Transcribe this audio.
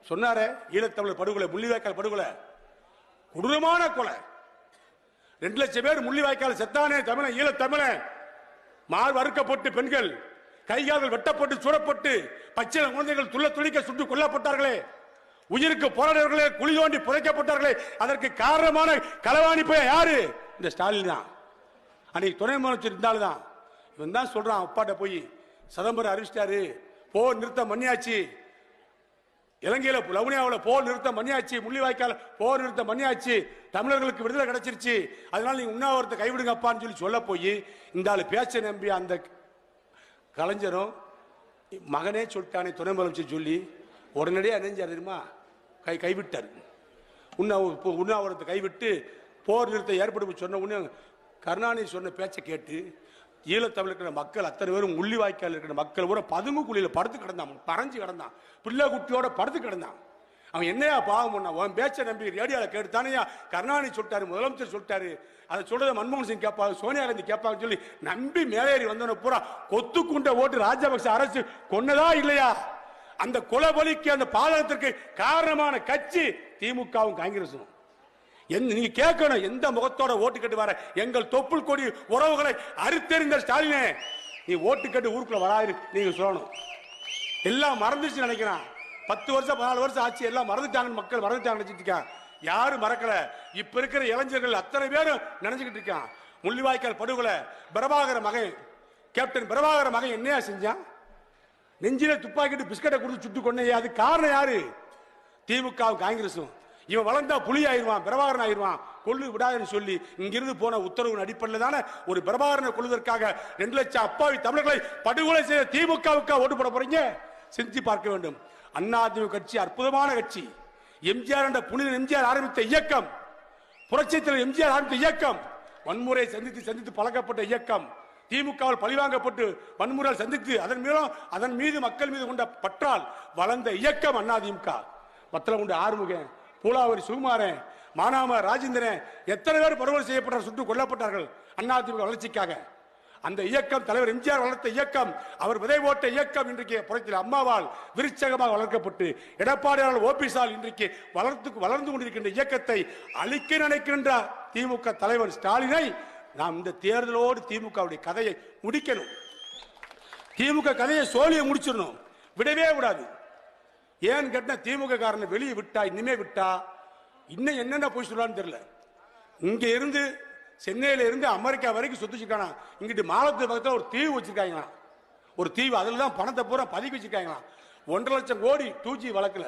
சொன்னாரே ஈழத்தமிழர் படுகொலை, முள்ளிவாய்க்கால் படுகொலை கொடூரமான கொலை. 2 லட்சம் பேர் முள்ளிவாய்க்கால் செத்தானே தமிழன், ஈழத்தமிழன். மார்பு அறுக்கப்பட்டு பெண்கள் கைகால்கள் வெட்டப்பட்டு சுடப்பட்டு பச்சை குழந்தைகள் துள்ள துளிக்க சுட்டு கொல்லப்பட்டார்களே, உயிருக்கு போராடுறவர்களே குழி தோண்டி புதைக்கப்பட்டார்களே, அதற்கு காரணமான களவாணி போய் யாரு? இந்த ஸ்டாலின் தான். அன்னைக்கு துணை முதலமைச்சர் இருந்தாலும் தான். இவன் தான் சொல்றான் அப்பாட்ட போய் சிதம்பரம் அறிவிச்சிட்டாரு, போர் நிறுத்தம் மண்ணியாச்சு, இலங்கையில லவுனியாவில் போர் நிறுத்தம் மண்ணியாச்சு, முள்ளிவாய்க்கால் போர் நிறுத்தம் மண்ணியாச்சு, தமிழர்களுக்கு விடுதலை கிடைச்சிருச்சு, அதனால நீங்க உண்ணாவிரத்தை கைவிடுங்கப்பான்னு சொல்லி சொல்ல போய் இந்த ஆளு பேச்ச நம்பி அந்த கலைஞரும் மகனே சொல்லிட்டானே துணை முதலமைச்சர் சொல்லி உடனடியாக நினைஞ்சார் தெரியுமா, கைவிட்டார். உண்ணாவிரத்தை கைவிட்டு போர் நிறுத்தம் ஏற்படும் சொன்ன உடனே கருணாநிதி சொன்ன பேச்சை கேட்டு ஈழத்தமிழ் இருக்கிற மக்கள் அத்தனை பேரும் முள்ளிவாய்க்கால் இருக்கிற மக்கள் கூட பதுங்கு குழியில் படுத்து கிடந்தான், பறஞ்சு கிடந்தான், பிள்ளை குட்டியோட படுத்து கிடந்தான். அவன் என்னையா பாவம் பண்ணா? உன் பேச்சை நம்பி ரேடியோவில் கேட்டுத்தானையா கருணாநிதி சொல்லிட்டாரு, முதலமைச்சர் சொல்லிட்டாரு, அதை சொல்றத மன்மோகன் சிங் கேட்பாங்க, சோனியா காந்தி கேட்பாங்க சொல்லி நம்பி மேலேறி வந்தவன பூரா கொத்து குண்ட ஓட்டு ராஜபக்ச அரசு கொன்னதா இல்லையா? அந்த கொலைபலிக்கு அந்த பாதகத்திற்கு காரணமான கட்சி திமுகவும் காங்கிரசும். நீங்க கேட்கணும், எந்த முகத்தோட ஓட்டு கட்டு வர? எங்கள் தொப்புள் கொடி உறவுகளை அறுத்தெறிந்த ஸ்டாலினே, நீ ஓட்டு கட்டு ஊருக்குள்ள வராது நீங்க சொல்லணும். எல்லாம் மறந்துச்சு நினைக்கிறான். 10 வருஷம் 14 வருஷம் ஆச்சு, எல்லாம் மறந்துட்டாங்க, மக்கள் மறந்துட்டாங்க நினைச்சிட்டு இருக்கான். யாரும் மறக்கல. இப்ப இருக்கிற இளைஞர்கள் அத்தனை பேரும் நினைச்சுக்கிட்டு இருக்கான். முள்ளிவாய்க்கால் படுகொலை பிரபாகர மகன், கேப்டன் பிரபாகர மகன் என்னையா செஞ்சான்? நெஞ்சில துப்பாக்கிட்டு பிஸ்கட்டை கொடுத்து சுட்டு கொண்டே. அது காரணம் யாரு? திமுக காங்கிரசும். இவன் வளர்ந்தா புலி ஆயிருவான், பிரபாகரன் ஆயிருவான், கொள்ளு விடாதுன்னு சொல்லி இங்கிருந்து போன உத்தரவு அடிப்படையில் தானே ஒரு பிரபாகரனை கொள்வதற்காக 2 லட்சம் அப்பாவி தமிழர்களை படுகொலை செய்த திமுகவுக்கு ஓட்டு போட போறீங்க? சிந்தித்து பார்க்க வேண்டும். அதிமுக கட்சி அற்புதமான கட்சி. எம்ஜிஆர் என்ற புனித எம்ஜிஆர் ஆரம்பித்த இயக்கம், புரட்சித் தலைவர் எம்ஜிஆர் ஆரம்பித்த இயக்கம், வன்முறை சந்தித்து பழக்கப்பட்ட இயக்கம், திமுகவில் பழிவாங்கப்பட்டு வன்முறையால் சந்தித்து அதன் மீது மக்கள் மீது கொண்ட பற்றால் வளர்ந்த இயக்கம் அதிமுக. வத்தலகுண்டு ஆறுமுகன், பூலாவரி சுகுமாரன், மானாம ராஜேந்திரன், எத்தனை பேர் படுகொலை செய்யப்பட்டார், சுட்டு கொல்லப்பட்டார்கள் அதிமுக வளர்ச்சிக்காக. அந்த இயக்கம் தலைவர் எம்ஜிஆர் வளர்த்த இயக்கம், அவர் விதை போட்ட இயக்கம் இன்றைக்கு புரட்சியில் அம்மாவால் விருட்சகமாக வளர்க்கப்பட்டு எடப்பாடியால் ஓபிஎஸ்ஆல் இன்றைக்கு வளர்ந்து கொண்டிருக்கின்ற இயக்கத்தை அழிக்க நினைக்கின்ற திமுக தலைவர் ஸ்டாலினை நாம் இந்த தேர்தலோடு திமுகவுடைய கதையை முடிக்கணும். திமுக கதையை சோழியை முடிச்சிடணும், விடவே கூடாது. ஏன் கேட்டா திமுக காரனை வெளியே விட்டா, இனிமே விட்டா இன்னும் என்னென்ன போய் சொல்றான்னு தெரியல. இங்க இருந்து சென்னையில இருந்து அமெரிக்கா வரைக்கும் சொத்து வச்சிருக்கானா. இங்கிட்டு மாலத்து பக்கத்தில் ஒரு தீவு வச்சிருக்காங்களா, ஒரு தீவு, அதுல தான் பணத்தை பூரா பதுக்கி வச்சிருக்காங்களா. 1.5 லட்சம் கோடி 2G வழக்குல